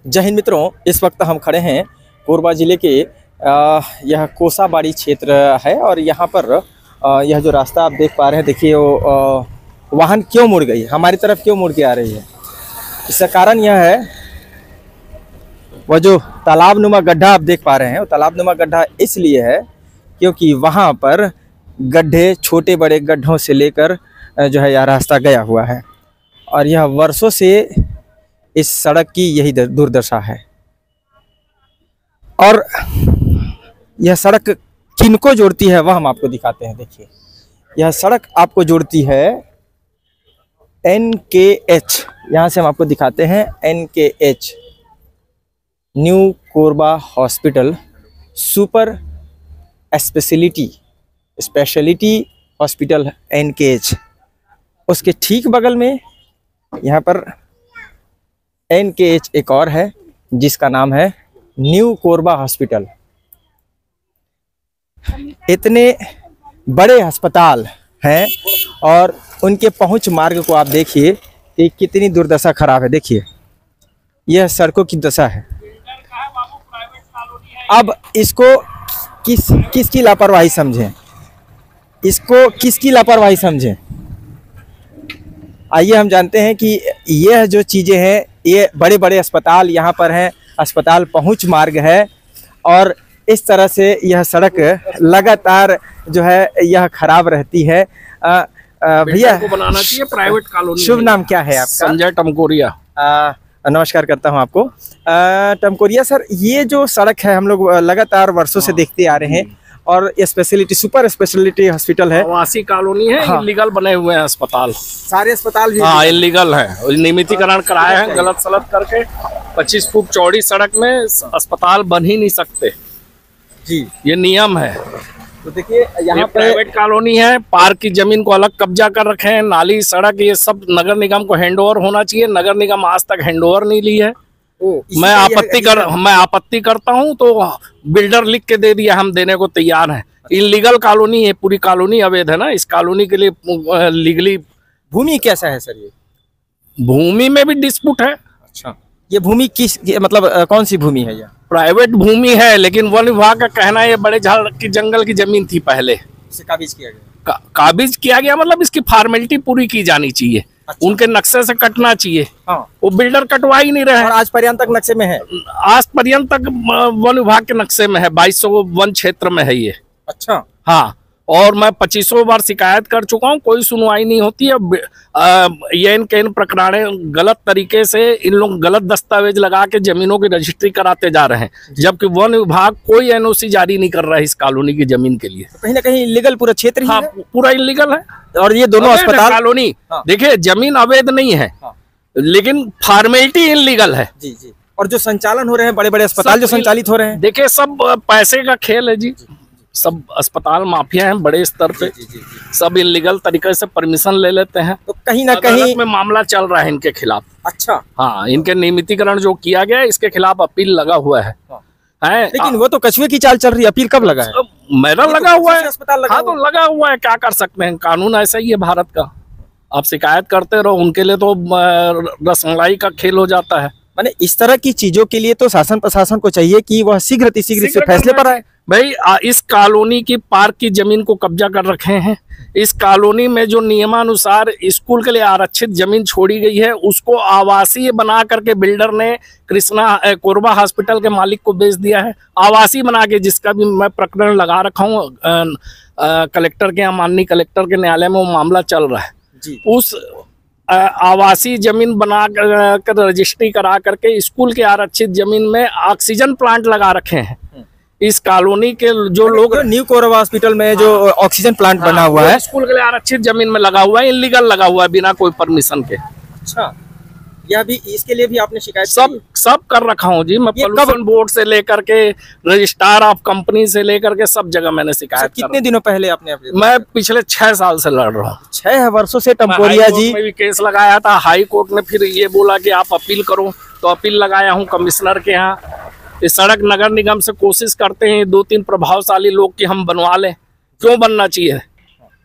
जय हिंद मित्रों, इस वक्त हम खड़े हैं कोरबा ज़िले के यह कोसाबाड़ी क्षेत्र है और यहाँ पर यह जो रास्ता आप देख पा रहे हैं, देखिए वो वाहन क्यों मुड़ गई, हमारी तरफ क्यों मुड़ के आ रही है। इसका कारण यह है, वह जो तालाब नुमा गड्ढा आप देख पा रहे हैं, वो तालाब नुमा गड्ढा इसलिए है क्योंकि वहाँ पर गड्ढे, छोटे बड़े गड्ढों से लेकर जो है यह रास्ता गया हुआ है और यह वर्षों से इस सड़क की यही दुर्दशा है। और यह सड़क किनको जोड़ती है वह हम आपको दिखाते हैं। देखिए, यह सड़क आपको जोड़ती है NKH, यहाँ से हम आपको दिखाते हैं NKH, new Korba hospital super speciality hospital NKH। उसके ठीक बगल में यहाँ पर NKH एक और है जिसका नाम है न्यू कोरबा हॉस्पिटल। इतने बड़े अस्पताल हैं और उनके पहुंच मार्ग को आप देखिए कि कितनी दुर्दशा खराब है। देखिए, यह सड़कों की दशा है। अब इसको किसकी लापरवाही समझें, इसको किसकी लापरवाही समझें। आइए हम जानते हैं कि यह जो चीज़ें हैं, ये बड़े बड़े अस्पताल यहाँ पर हैं, अस्पताल पहुँच मार्ग है और इस तरह से यह सड़क लगातार जो है यह खराब रहती है। भैया को बनाना चाहिए प्राइवेट कॉलोनी। शुभ नाम क्या है आपका? संजय टमकोरिया। नमस्कार करता हूं आपको। टमकोरिया सर, ये जो सड़क है हम लोग लगातार वर्षों से देखते आ रहे हैं और ये सुपर स्पेशलिटी हॉस्पिटल है, आवासीय कॉलोनी है। हाँ। इलीगल बने हुए हैं अस्पताल, सारे अस्पताल भी हाँ इलीगल है। नियमितीकरण कराए हैं गलत सलत करके। 25 फुट चौड़ी सड़क में अस्पताल बन ही नहीं सकते जी, ये नियम है। तो देखिए यहाँ पे प्राइवेट कॉलोनी है, पार्क की जमीन को अलग कब्जा कर रखे हैं। नाली, सड़क, ये सब नगर निगम को हैंडओवर होना चाहिए। नगर निगम आज तक हैंडओवर नहीं ली है। मैं आपत्ति करता हूं तो बिल्डर लिख के दे दिया, हम देने को तैयार हैं। इलीगल कॉलोनी है, पूरी कॉलोनी अवैध है ना। इस कॉलोनी के लिए लीगली भूमि कैसा है सर? ये भूमि में भी डिस्प्यूट है। अच्छा, ये भूमि किस मतलब कौन सी भूमि है? यह प्राइवेट भूमि है, लेकिन वन विभाग का कहना है ये बड़े झाड़ की जंगल की जमीन थी पहले, इसे काबिज किया गया। काबिज किया गया मतलब इसकी फॉर्मेलिटी पूरी की जानी चाहिए। अच्छा। उनके नक्शे से कटना चाहिए। हाँ। वो बिल्डर कटवा ही नहीं रहे और आज पर्यंत तक नक्शे में है, आज पर्यंत तक वन विभाग के नक्शे में है। 2200 वन क्षेत्र में है ये। अच्छा, हाँ। और मैं 2500 बार शिकायत कर चुका हूँ, कोई सुनवाई नहीं होती है। ये इनके प्रकरण गलत तरीके से इन लोग गलत दस्तावेज लगा के जमीनों की रजिस्ट्री कराते जा रहे हैं, जबकि वन विभाग कोई NOC जारी नहीं कर रहा है इस कॉलोनी की जमीन के लिए। तो कहीं ना कहीं इलीगल पूरा क्षेत्र ही हाँ, है। पूरा इलीगल है। और ये दोनों अस्पताल कॉलोनी, हाँ। देखिए जमीन अवैध नहीं है, हाँ। लेकिन फॉर्मेलिटी इलीगल है। जी जी। और जो संचालन हो रहे हैं, बड़े बड़े अस्पताल जो संचालित हो रहे हैं, देखिए सब पैसे का खेल है जी। सब अस्पताल माफिया हैं बड़े स्तर पे। सब इलीगल तरीके से परमिशन ले लेते हैं। तो कहीं ना कहीं में मामला चल रहा है इनके खिलाफ। अच्छा, हाँ, इनके नियमितीकरण जो किया गया है इसके खिलाफ अपील लगा हुआ है। है, लेकिन वो तो कछुए की चाल चल रही है। अपील कब लगा है? मेरा लगा हुआ है, अस्पताल लगा, हाँ तो लगा हुआ है, क्या कर सकते हैं। कानून ऐसा ही है भारत का। आप शिकायत करते रहो, उनके लिए तो रसमलाई का खेल हो जाता है। माने इस तरह की चीजों के लिए तो शासन प्रशासन को चाहिए कि वह शीघ्र से फैसले पर आए। भाई, इस कॉलोनी की पार्क की जमीन को कब्जा कर रखे हैं। इस कॉलोनी में जो नियमानुसार स्कूल के लिए आरक्षित जमीन छोड़ी गई है, उसको आवासीय बना करके बिल्डर ने कोरबा हॉस्पिटल के मालिक को बेच दिया है। आवासीय बना के, जिसका भी मैं प्रकरण लगा रखा हूँ कलेक्टर के यहाँ, माननीय कलेक्टर के न्यायालय में वो मामला चल रहा है जी। उस आवासीय जमीन बना कर रजिस्ट्री करा करके स्कूल के आरक्षित जमीन में ऑक्सीजन प्लांट लगा रखे हैं। इस कॉलोनी के जो लोग, न्यू कोरबा हॉस्पिटल में जो ऑक्सीजन प्लांट बना हुआ है, स्कूल के लिए आरक्षित जमीन में लगा हुआ है, इलीगल लगा हुआ है, बिना कोई परमिशन के। अच्छा, यह भी, इसके लिए भी आपने शिकायत? सब कर रखा हूँ जी मैं। पोल्यूशन बोर्ड से लेकर के रजिस्ट्रार ऑफ कंपनी से लेकर के सब जगह मैंने शिकायत। कितने दिनों पहले आपने? मैं पिछले 6 साल से लड़ रहा हूँ। 6 वर्षों से टमकोरिया जी में भी केस लगाया था। हाई कोर्ट ने फिर ये बोला कि आप अपील करो, तो अपील लगाया हूँ कमिश्नर के यहाँ। इस सड़क नगर निगम से कोशिश करते हैं 2-3 प्रभावशाली लोग कि हम बनवा लें। क्यों बनना चाहिए?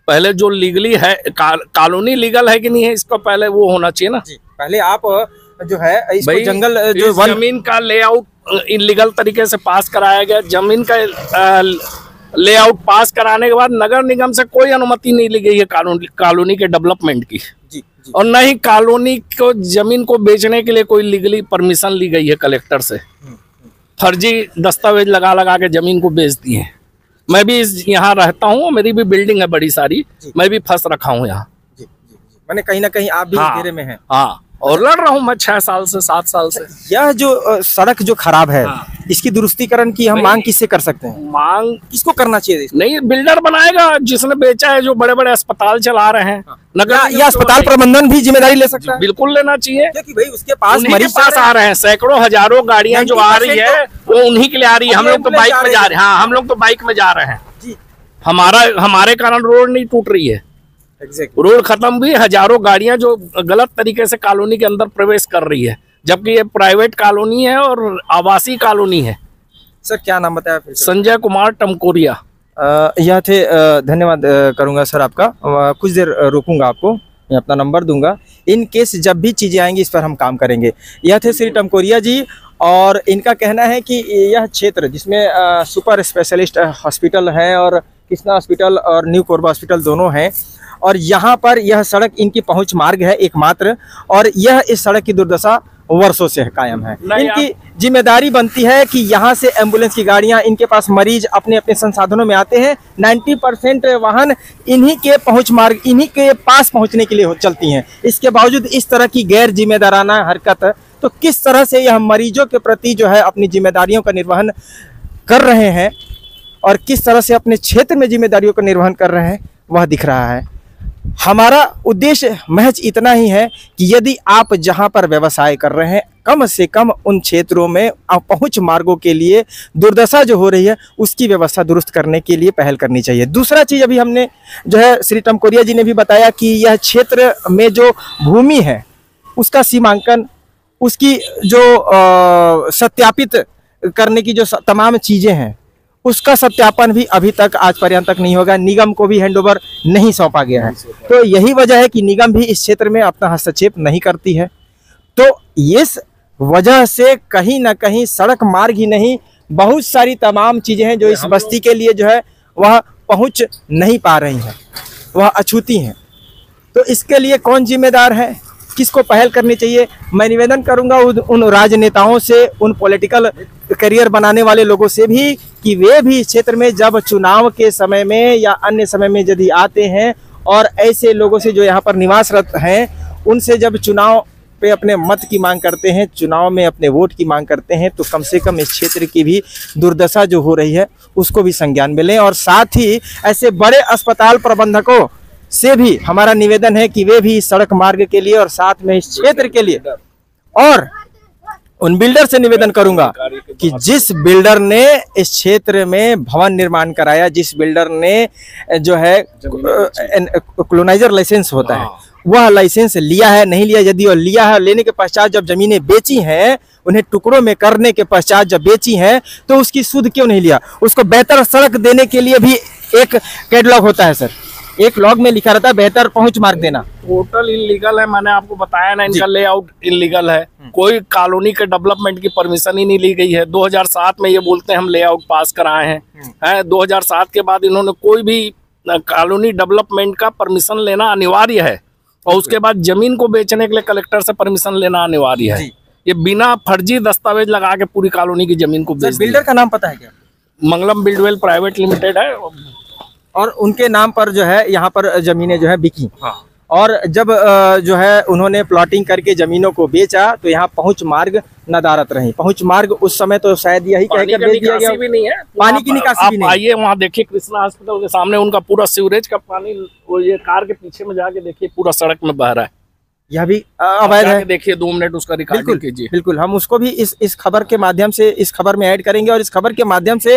पहले जो लीगली है, कॉलोनी लीगल है कि नहीं है, इसको पहले वो होना चाहिए ना। पहले आप जो है इसको भाई जंगल जो इस वन जमीन का लेआउट इलीगल तरीके से पास कराया गया। जमीन का लेआउट पास कराने के बाद नगर निगम से कोई अनुमति नहीं ली गई है कॉलोनी के डेवलपमेंट की, जी जी और न ही कॉलोनी को जमीन को बेचने के लिए कोई लीगली परमिशन ली गई है कलेक्टर से। फर्जी दस्तावेज लगा लगा के जमीन को बेच दिए हैं। मैं भी यहाँ रहता हूँ, मेरी भी बिल्डिंग है बड़ी सारी, मैं भी फंस रखा हूँ यहाँ। जी जी जी मैंने कहीं ना कहीं आप भी हाँ, घेरे में हैं। हाँ, और लड़ रहा हूँ मैं 6 साल से 7 साल से। यह जो सड़क जो खराब है, हाँ। इसकी दुरुस्तीकरण की हम भाई, मांग किससे कर सकते हैं? मांग किसको करना चाहिए? नहीं, बिल्डर बनाएगा जिसने बेचा है, जो बड़े बड़े अस्पताल चला रहे हैं। नगर या अस्पताल प्रबंधन भी जिम्मेदारी ले सकता है? बिल्कुल लेना चाहिए, क्योंकि भाई उसके पास उन्हीं के मरीज पास आ रहे हैं। सैकड़ों हजारों गाड़ियां जो आ रही है वो उन्हीं के लिए आ रही है। हम लोग तो बाइक में जा रहे हैं। हाँ, हम लोग तो बाइक में जा रहे हैं। जी हमारे कारण रोड नहीं टूट रही है। एग्जैक्टली। रोड खत्म हुई, हजारों गाड़ियां जो गलत तरीके से कॉलोनी के अंदर प्रवेश कर रही है, जबकि ये प्राइवेट कॉलोनी है और आवासीय कॉलोनी है। सर क्या नाम बताया फिर से? संजय कुमार टमकोरिया। यह थे, धन्यवाद करूंगा सर आपका। कुछ देर रोकूंगा आपको, मैं अपना नंबर दूंगा। इन केस जब भी चीज़ें आएंगी इस पर हम काम करेंगे। यह थे श्री टमकोरिया जी, और इनका कहना है कि यह क्षेत्र जिसमें सुपर स्पेशलिस्ट हॉस्पिटल है और कृष्णा हॉस्पिटल और न्यू कोरबा हॉस्पिटल दोनों हैं, और यहाँ पर यह सड़क इनकी पहुँच मार्ग है एकमात्र, और यह इस सड़क की दुर्दशा वर्षों से कायम है। इनकी जिम्मेदारी बनती है कि यहाँ से एम्बुलेंस की गाड़ियाँ, इनके पास मरीज अपने अपने संसाधनों में आते हैं। 90% वाहन इन्हीं के पहुँच मार्ग, इन्हीं के पास पहुँचने के लिए चलती हैं। इसके बावजूद इस तरह की गैर जिम्मेदाराना हरकत, तो किस तरह से यह मरीजों के प्रति जो है अपनी जिम्मेदारियों का निर्वहन कर रहे हैं और किस तरह से अपने क्षेत्र में जिम्मेदारियों का निर्वहन कर रहे हैं, वह दिख रहा है। हमारा उद्देश्य महज इतना ही है कि यदि आप जहां पर व्यवसाय कर रहे हैं, कम से कम उन क्षेत्रों में पहुंच मार्गों के लिए दुर्दशा जो हो रही है उसकी व्यवस्था दुरुस्त करने के लिए पहल करनी चाहिए। दूसरा चीज़ अभी हमने जो है श्री टमकोरिया जी ने भी बताया कि यह क्षेत्र में जो भूमि है उसका सीमांकन, उसकी जो सत्यापित करने की जो तमाम चीज़ें हैं उसका सत्यापन भी अभी तक आज पर्यंत तक नहीं होगा। निगम को भी हैंडओवर नहीं सौंपा गया है। तो यही वजह है कि निगम भी इस क्षेत्र में अपना हस्तक्षेप नहीं करती है। तो इस वजह से कहीं ना कहीं सड़क मार्ग ही नहीं, बहुत सारी तमाम चीज़ें हैं जो इस बस्ती के लिए जो है वह पहुंच नहीं पा रही हैं, वह अछूती हैं। तो इसके लिए कौन जिम्मेदार है, किसको पहल करनी चाहिए? मैं निवेदन करूंगा उन राजनेताओं से, उन पॉलिटिकल करियर बनाने वाले लोगों से भी कि वे भी इस क्षेत्र में जब चुनाव के समय में या अन्य समय में यदि आते हैं और ऐसे लोगों से जो यहाँ पर निवासरत हैं उनसे जब चुनाव पे अपने मत की मांग करते हैं, चुनाव में अपने वोट की मांग करते हैं, तो कम से कम इस क्षेत्र की भी दुर्दशा जो हो रही है उसको भी संज्ञान में लें। और साथ ही ऐसे बड़े अस्पताल प्रबंधकों से भी हमारा निवेदन है कि वे भी सड़क मार्ग के लिए और साथ में इस क्षेत्र के लिए, और उन बिल्डर से निवेदन करूंगा कि जिस बिल्डर ने इस क्षेत्र में भवन निर्माण कराया, जिस बिल्डर ने जो है कॉलोनाइजर लाइसेंस होता है वह लाइसेंस लिया है नहीं लिया, यदि वह लिया है, लेने के पश्चात जब जमीनें बेची हैं, उन्हें टुकड़ों में करने के पश्चात जब बेची हैं, तो उसकी सुध क्यों नहीं लिया? उसको बेहतर सड़क देने के लिए भी एक कैटलॉग होता है सर, एक लॉग में लिखा रहता है बेहतर पहुंच मार्ग देना। टोटल इलीगल है, मैंने आपको बताया ना, इनका लेआउट इलीगल है। कोई कॉलोनी के डेवलपमेंट की परमिशन ही नहीं ली गई है। 2007 में ये बोलते हैं हम लेआउट पास कराए हैं। 2007 के बाद इन्होंने कोई भी कॉलोनी डेवलपमेंट का परमिशन लेना अनिवार्य है, और उसके बाद जमीन को बेचने के लिए कलेक्टर से परमिशन लेना अनिवार्य है। ये बिना फर्जी दस्तावेज लगा के पूरी कॉलोनी की जमीन को बेच। बिल्डर का नाम पता है क्या? मंगलम बिल्डवेल प्राइवेट लिमिटेड है, और उनके नाम पर जो है यहाँ पर जमीनें जो है बिकी। हाँ। और जब जो है उन्होंने प्लॉटिंग करके जमीनों को बेचा तो यहाँ पहुंच मार्ग नदारत रही। पहुंच मार्ग उस समय तो शायद यही कहकर बेच दिया गया। भी नहीं है, पानी की निकासी भी नहीं। आइए वहाँ देखिए, कृष्णा हॉस्पिटल के सामने उनका पूरा सीवरेज का पानी, वो ये कार के पीछे में जाके देखिए पूरा सड़क में बह रहा है। यह भी अवैध है। देखिए 2 मिनट उसका रिकॉर्डिंग कीजिए। बिल्कुल, हम उसको भी इस खबर के माध्यम से, इस खबर में ऐड करेंगे, और इस खबर के माध्यम से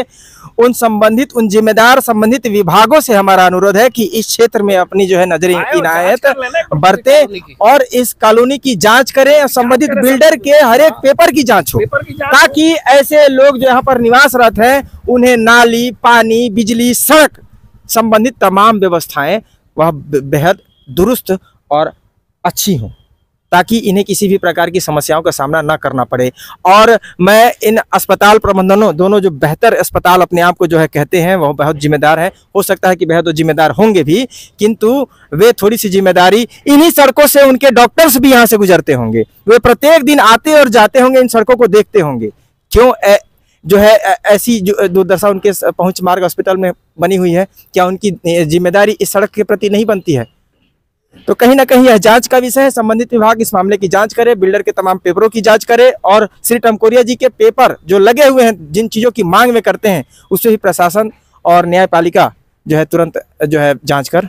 उन जिम्मेदार संबंधित विभागों से हमारा अनुरोध है कि इस क्षेत्र में अपनी जो है नजर इनायत बरते और इस कॉलोनी की जांच करें और संबंधित बिल्डर के हर एक पेपर की जांच हो, ताकि ऐसे लोग जो यहाँ पर निवासरत हैं उन्हें नाली, पानी, बिजली, सड़क संबंधित तमाम व्यवस्थाएं वह बेहद दुरुस्त और अच्छी हो, ताकि इन्हें किसी भी प्रकार की समस्याओं का सामना ना करना पड़े। और मैं इन अस्पताल प्रबंधनों दोनों जो बेहतर अस्पताल अपने आप को जो है कहते हैं, वह बहुत जिम्मेदार है। हो सकता है कि बेहद जिम्मेदार होंगे भी, किंतु वे थोड़ी सी जिम्मेदारी, इन्हीं सड़कों से उनके डॉक्टर्स भी यहाँ से गुजरते होंगे, वे प्रत्येक दिन आते और जाते होंगे, इन सड़कों को देखते होंगे। क्यों जो है ऐसी जो दुर्दशा उनके पहुंच मार्ग हॉस्पिटल में बनी हुई है, क्या उनकी जिम्मेदारी इस सड़क के प्रति नहीं बनती है? तो कहीं ना कहीं यह जांच का विषय है। संबंधित विभाग इस मामले की जांच करे, बिल्डर के तमाम पेपरों की जांच करे, और श्री टमकोरिया जी के पेपर जो लगे हुए हैं, जिन चीज़ों की मांग वे करते हैं, उससे ही प्रशासन और न्यायपालिका जो है तुरंत जो है जांच कर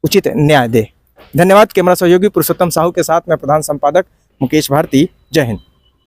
उचित न्याय दे। धन्यवाद। कैमरा सहयोगी पुरुषोत्तम साहू के साथ मैं प्रधान संपादक मुकेश भारती। जय हिंद।